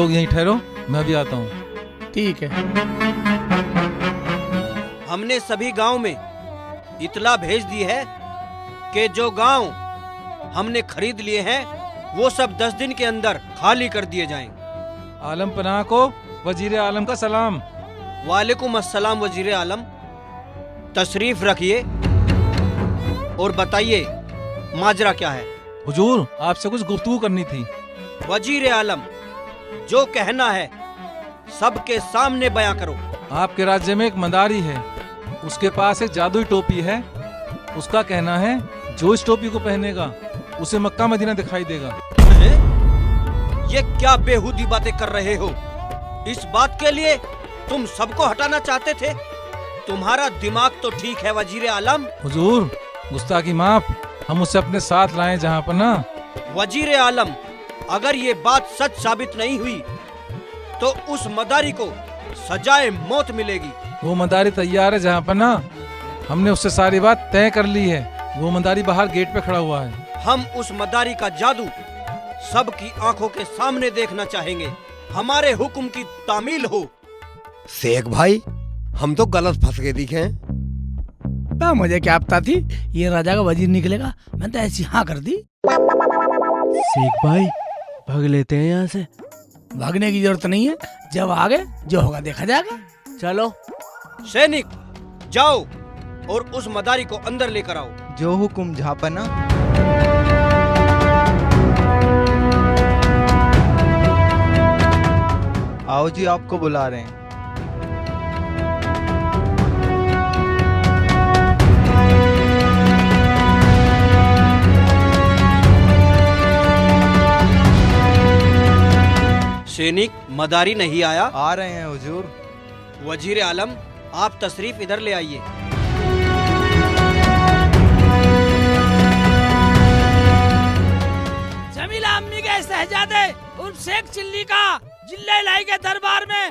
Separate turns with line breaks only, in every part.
लोग यहीं ठहरो, मैं भी आता हूँ।
ठीक है।
हमने सभी गांव में इतला भेज दी है कि जो गांव हमने खरीद लिए हैं वो सब 10 दिन के अंदर खाली कर दिए जाएं।
आलम पनाह को वजीर आलम का सलाम।
वालेकुम अस्सलाम वजीर आलम। तशरीफ रखिए और बताइए माजरा क्या है।
हुजूर, आपसे कुछ गुफ्तगू करनी थी।
वजीर आलम, जो कहना है सबके सामने बयां करो।
आपके राज्य में एक मदारी है, उसके पास एक जादुई टोपी है। उसका कहना है जो इस टोपी को पहनेगा उसे मक्का मदीना दिखाई देगा।
ये क्या बेहुदी बातें कर रहे हो? इस बात के लिए तुम सबको हटाना चाहते थे? तुम्हारा दिमाग तो ठीक है वजीर आलम।
हुजूर, गुस्ताखी माफ, हम उसे अपने साथ लाएं जहाँ पर ना।
वजीर आलम, अगर ये बात सच साबित नहीं हुई तो उस मदारी को सजाए मौत मिलेगी।
वो मदारी तैयार है जहाँ पर ना, हमने उससे सारी बात तय कर ली है। वो मदारी बाहर गेट पे खड़ा हुआ है।
हम उस मदारी का जादू सबकी आंखों के सामने देखना चाहेंगे। हमारे हुक्म की तामील हो।
शेख भाई, हम तो गलत फंस गए दिखे।
मुझे क्या पता थी ये राजा का वजीर निकलेगा, मैंने तो ऐसी हाँ कर दी।
शेख भाई, भाग लेते हैं यहाँ से।
भागने की जरूरत नहीं है, जब आगे जो होगा देखा जाएगा।
चलो।
सैनिक, जाओ और उस मदारी को अंदर लेकर आओ।
जो हुकुम झापना। आओ जी, आपको बुला रहे हैं।
सैनिक, मदारी नहीं आया।
आ रहे हैं हुजूर।
वजीर आलम, आप तशरीफ इधर ले आइए।
जमीला अम्मी के शहजादे उर्फ शेख चिल्ली का जिले लाई के दरबार में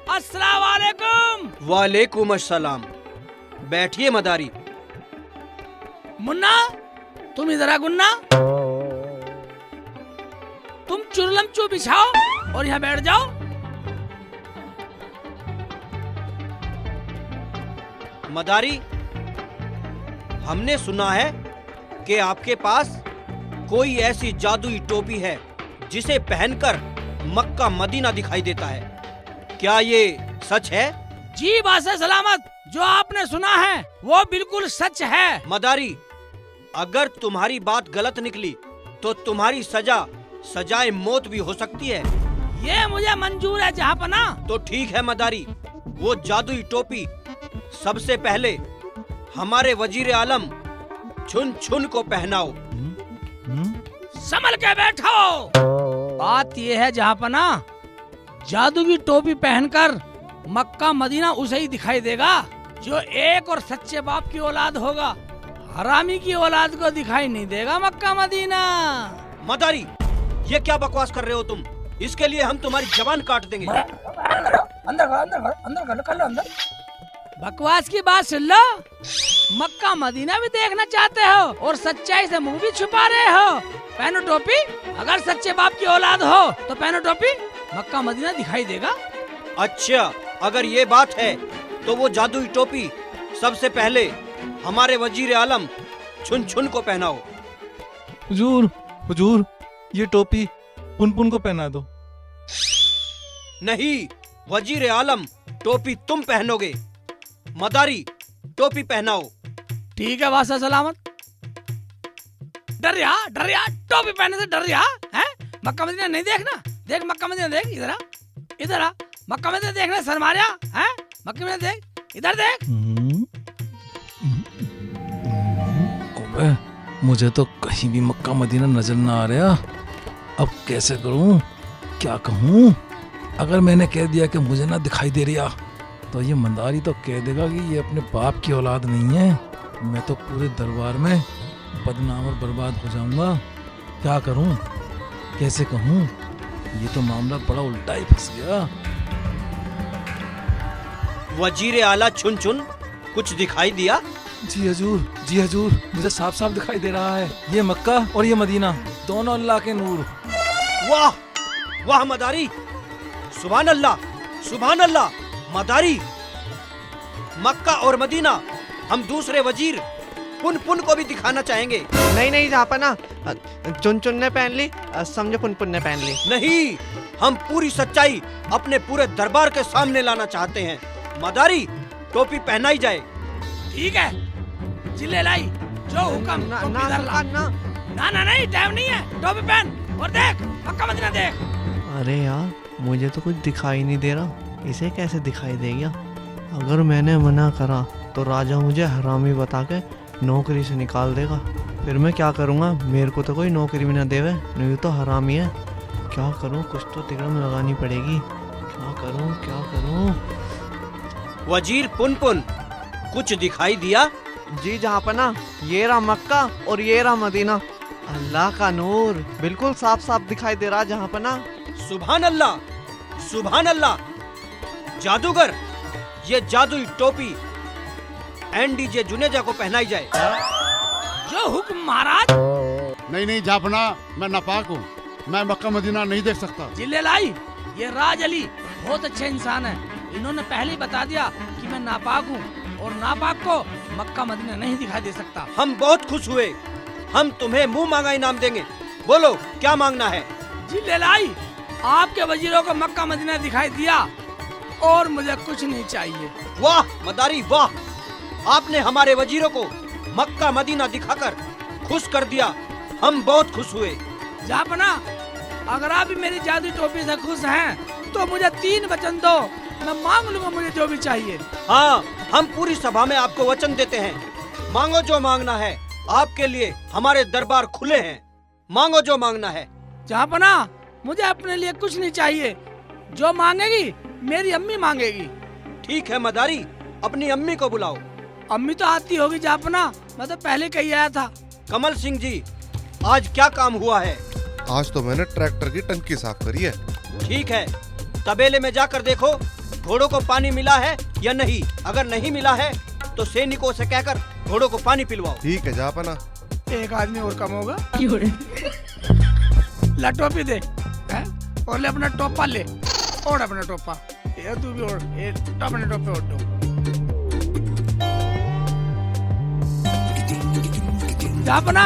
अस्सलाम वालेकुम।
वालेकुम अस्सलाम। बैठिए मदारी।
मुन्ना, तुम इधर आ। गुन्ना, तुम चुरलम चू बिछाओ और यहाँ बैठ जाओ।
मदारी, हमने सुना है कि आपके पास कोई ऐसी जादुई टोपी है जिसे पहनकर मक्का मदीना दिखाई देता है। क्या ये सच है?
जी बादशाह सलामत, जो आपने सुना है वो बिल्कुल सच है।
मदारी, अगर तुम्हारी बात गलत निकली तो तुम्हारी सजा सजाए मौत भी हो सकती है।
ये मुझे मंजूर है जहाँपना।
तो ठीक है मदारी, वो जादुई टोपी सबसे पहले हमारे वजीर आलम छुन छुन को पहनाओ।
संभल के बैठो। बात ये है जहाँपना, जादू की टोपी पहनकर मक्का मदीना उसे ही दिखाई देगा जो एक और सच्चे बाप की औलाद होगा। हरामी की औलाद को दिखाई नहीं देगा मक्का मदीना।
मदारी, ये क्या बकवास कर रहे हो तुम? इसके लिए हम तुम्हारी जबान काट देंगे।
अंदर। बकवास की बात सुन लो। मक्का मदीना भी देखना चाहते हो और सच्चाई से मुंह भी छुपा रहे हो। पहनो टोपी। अगर सच्चे बाप की औलाद हो तो पहनो टोपी, मक्का मदीना दिखाई देगा।
अच्छा, अगर ये बात है तो वो जादुई टोपी सबसे पहले हमारे वजीर आलम छुन छुन को पहनाओ।
हुजूर, हुजूर, ये टोपी पुन को पहना दो।
नहीं, वजीर आलम, टोपी तुम पहनोगे। मदारी, टोपी पहनाओ।
ठीक है बादशाह सलामत। डर या टोपी पहनने से डर या है? मक्का मदीना नहीं देखना? देख मक्का मदीना देख। इधर आ। मक्का मदीना देखना शर्मा रहा है? मक्का मदीना देख, इधर देख।
ओबे, मुझे तो कहीं भी मक्का मदीना नजर ना आ रहा। अब कैसे करूं? क्या कहूं? अगर मैंने कह दिया कि मुझे ना दिखाई दे रहा तो ये मंदारी तो कह देगा कि ये अपने बाप की औलाद नहीं है। मैं तो पूरे दरबार में बदनाम और बर्बाद हो जाऊंगा। क्या करूं? कैसे कहूं? ये तो मामला बड़ा उल्टा ही फंस गया।
वजीर आला छुन छुन, कुछ दिखाई दिया?
जी हजूर, जी हजूर, मुझे साफ साफ दिखाई दे रहा है। ये मक्का और ये मदीना दोनों अल्लाह के नूर।
वाह वाह मदारी, सुभान अल्लाह, सुभान अल्लाह। मदारी, मक्का और मदीना हम दूसरे वजीर पुन पुन को भी दिखाना चाहेंगे।
नहीं नहीं जहाँपना, चुन चुन ने पहन ली, समझो पुन पुन ने पहन ली।
नहीं, हम पूरी सच्चाई अपने पूरे दरबार के सामने लाना चाहते हैं। मदारी, टोपी पहनाई जाए।
ठीक है, जिले लाई, जो हुक्म
ना
टोपी
ना
धर ला।
सरकार ना।
ना ना नहीं, टाइम नहीं है, टोपी पहन और देख मक्का मदीना देख।
अरे यार, मुझे तो कुछ दिखाई नहीं दे रहा, इसे कैसे दिखाई देगा? अगर मैंने मना करा तो राजा मुझे हरामी बता के नौकरी से निकाल देगा। फिर मैं क्या करूँगा? मेरे को तो कोई नौकरी भी ना देवे, नहीं तो हरामी है। क्या करूँ? कुछ तो तिगड़म लगानी पड़ेगी। क्या करूँ, क्या करूँ?
वजीर पुन पुन, कुछ दिखाई दिया?
जी जहाँपना, ये रहा मक्का और ये रहा मदीना। अल्लाह का नूर बिल्कुल साफ साफ दिखाई दे रहा जहाँपना।
सुभान अल्लाह, सुभान अल्लाह। जादूगर, ये जादुई टोपी एनडीजे जुनेजा को पहनाई जाए।
जो हुक्म महाराज।
नहीं नहीं जापना, मैं नापाक हूँ, मैं मक्का मदीना नहीं देख सकता।
जिले लाई, ये राज अली बहुत अच्छे इंसान है। इन्होंने पहले ही बता दिया कि मैं नापाक हूँ और नापाक को मक्का मदीना नहीं दिखाई दे सकता।
हम बहुत खुश हुए। हम तुम्हें मुंह मांगा इनाम देंगे। बोलो क्या मांगना है?
जिले लाई, आपके वजीरों को मक्का मदीना दिखाई दिया और मुझे कुछ नहीं चाहिए।
वाह मदारी वाह, आपने हमारे वजीरों को मक्का मदीना दिखाकर खुश कर दिया। हम बहुत खुश हुए।
जापना, अगर आप भी मेरी जादू टोपी से खुश हैं तो मुझे 3 वचन दो, मैं मांग लूंगा मुझे जो भी चाहिए।
हाँ, हम पूरी सभा में आपको वचन देते हैं। मांगो जो मांगना है, आपके लिए हमारे दरबार खुले हैं। मांगो जो मांगना है।
जापना, मुझे अपने लिए कुछ नहीं चाहिए, जो मांगेगी मेरी अम्मी मांगेगी।
ठीक है मदारी, अपनी अम्मी को बुलाओ।
अम्मी तो आती होगी जापना, मैं तो पहले कही आया था।
कमल सिंह जी, आज क्या काम हुआ है?
आज तो मैंने ट्रैक्टर की टंकी साफ करी है।
ठीक है, तबेले में जाकर देखो घोड़ों को पानी मिला है या नहीं। अगर नहीं मिला है तो सैनिकों से कहकर घोड़ों को पानी पिलवाओ।
ठीक है जापना।
एक आदमी और कम होगा। ला टोपी दे, हैं? और ले अपना टोपा ले, और अपना टोपा ये तू भी, और ये अपने टोपे और दो। जापना,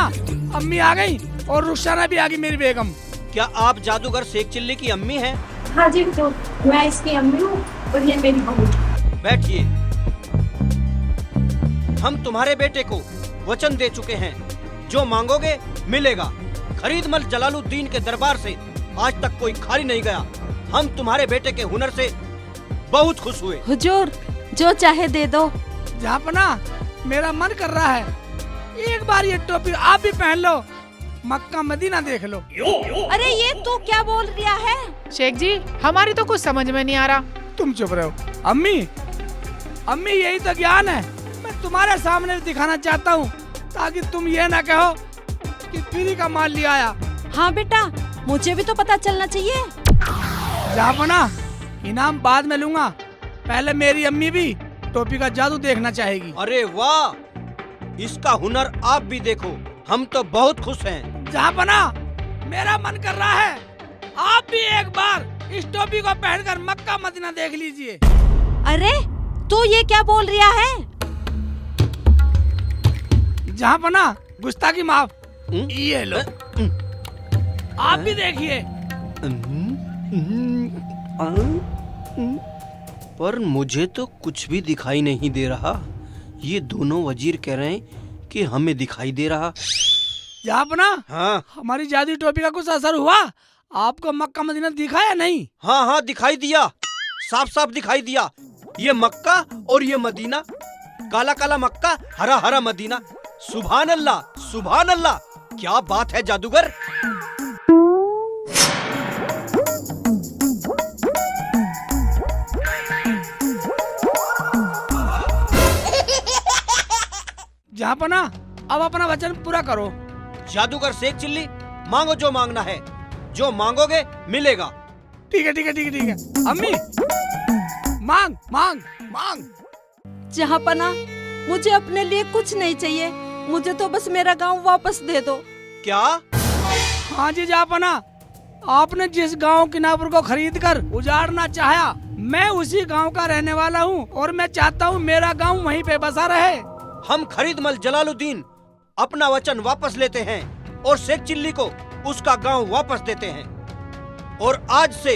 अम्मी आ गई और रुखसाना भी आ गई मेरी बेगम।
क्या आप जादूगर शेख चिल्ली की अम्मी हैं?
हाँ जी, तो मैं इसकी अम्मी हूँ और ये मेरी बहू।
बैठिए। हम तुम्हारे बेटे को वचन दे चुके हैं, जो मांगोगे मिलेगा। खरीदमल जलालुद्दीन के दरबार से आज तक कोई खाली नहीं गया। हम तुम्हारे बेटे के हुनर से बहुत खुश हुए।
हुजूर, जो चाहे दे दो।
जापना, मेरा मन कर रहा है एक बार ये टोपी आप भी पहन लो, मक्का मदीना देख लो।
अरे ये तू क्या बोल रहा है?
शेख जी, हमारी तो कुछ समझ में नहीं आ रहा।
तुम चुप रहो। अम्मी, अम्मी यही तो ज्ञान है, मैं तुम्हारे सामने दिखाना चाहता हूँ ताकि तुम ये ना कहो कि पीरी का माल लिया आया।
हाँ बेटा, मुझे भी तो पता चलना चाहिए।
जापना, इनाम बाद में लूंगा, पहले मेरी अम्मी भी टोपी का जादू देखना चाहेगी।
अरे वाह, इसका हुनर आप भी देखो। हम तो बहुत खुश हैं।
जापना, मेरा मन कर रहा है आप भी एक बार इस टोपी को पहनकर मक्का मदीना देख लीजिए।
अरे तू ये क्या बोल रहा है?
जापना, गुस्ताखी माफ। ये लो, आप भी देखिए।
पर मुझे तो कुछ भी दिखाई नहीं दे रहा। ये दोनों वजीर कह रहे हैं कि हमें दिखाई दे रहा।
जापना,
हाँ
हमारी जादू टोपी का कुछ असर हुआ? आपको मक्का मदीना दिखा या नहीं?
हाँ हाँ, दिखाई दिया, साफ साफ दिखाई दिया। ये मक्का और ये मदीना, काला काला मक्का, हरा हरा मदीना। सुभान अल्लाह, सुभान अल्लाह, क्या बात है जादूगर।
जापना, अब अपना वचन पूरा करो।
जादूगर शेख चिल्ली, मांगो जो मांगना है, जो मांगोगे मिलेगा।
ठीक है ठीक है ठीक है ठीक है। अम्मी, मांग मांग मांग।
जहाँपना, मुझे अपने लिए कुछ नहीं चाहिए, मुझे तो बस मेरा गांव वापस दे दो।
क्या?
हाँ जी जापना, आपने जिस गांव किनापुर को खरीदकर उजाड़ना चाहा, मैं उसी गांव का रहने वाला हूं और मैं चाहता हूं मेरा गांव वहीं पे बसा रहे।
हम खरीदमल जलालुद्दीन अपना वचन वापस लेते हैं और शेख चिल्ली को उसका गांव वापस देते हैं। और आज से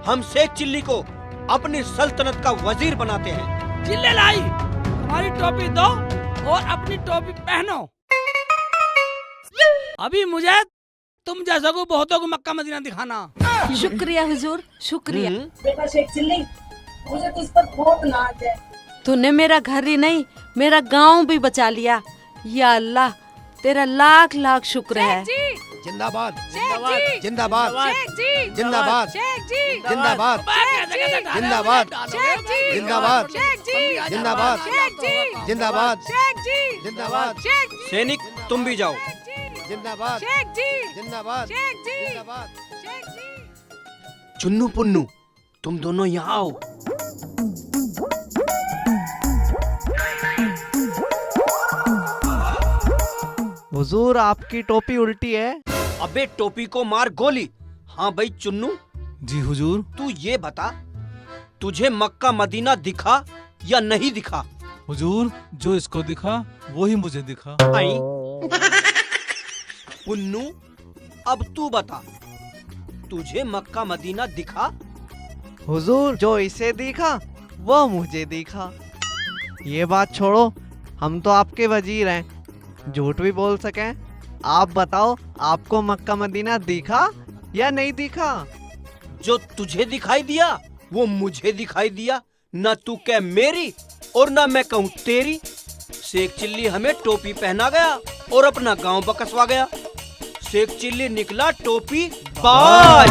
हम शेख चिल्ली को अपनी सल्तनत का वजीर बनाते हैं।
चिल्ले लाई, हमारी टोपी दो और अपनी टोपी पहनो। अभी मुझे तुम जैसा को बहुतों को मक्का मदीना दिखाना।
शुक्रिया हुजूर, शुक्रिया।
बेटा शेख चिल्ली, मुझे तुझ पर बहुत नाज है।
तूने मेरा घर ही नहीं, मेरा गांव भी बचा लिया। या अल्लाह, तेरा लाख लाख शुक्र है।
जिंदाबाद जिंदाबाद जिंदाबाद जिंदाबाद जिंदाबाद जिंदाबाद जिंदाबाद जिंदाबाद जिंदाबाद जिंदाबाद।
सैनिक तुम भी जाओ।
जिंदाबाद जिंदाबाद जिंदाबाद।
चुन्नू पुन्नू, तुम दोनों यहाँ आओ।
हुजूर, आपकी टोपी उल्टी है।
अबे टोपी को मार गोली। हाँ भाई चुन्नू,
जी हुजूर।
तू ये बता, तुझे मक्का मदीना दिखा या नहीं दिखा?
हुजूर, जो इसको दिखा वो ही मुझे दिखा।
आई पुन्नू, अब तू बता, तुझे मक्का मदीना दिखा?
हुजूर, जो इसे दिखा वो मुझे दिखा। ये बात छोड़ो, हम तो आपके वजीर हैं, झूठ भी बोल सकें। आप बताओ, आपको मक्का मदीना दिखा या नहीं दिखा?
जो तुझे दिखाई दिया वो मुझे दिखाई दिया। न तू कह मेरी और न मैं कहूँ तेरी। शेख चिल्ली हमें टोपी पहना गया और अपना गांव बकसवा गया। शेख चिल्ली निकला टोपी बाज।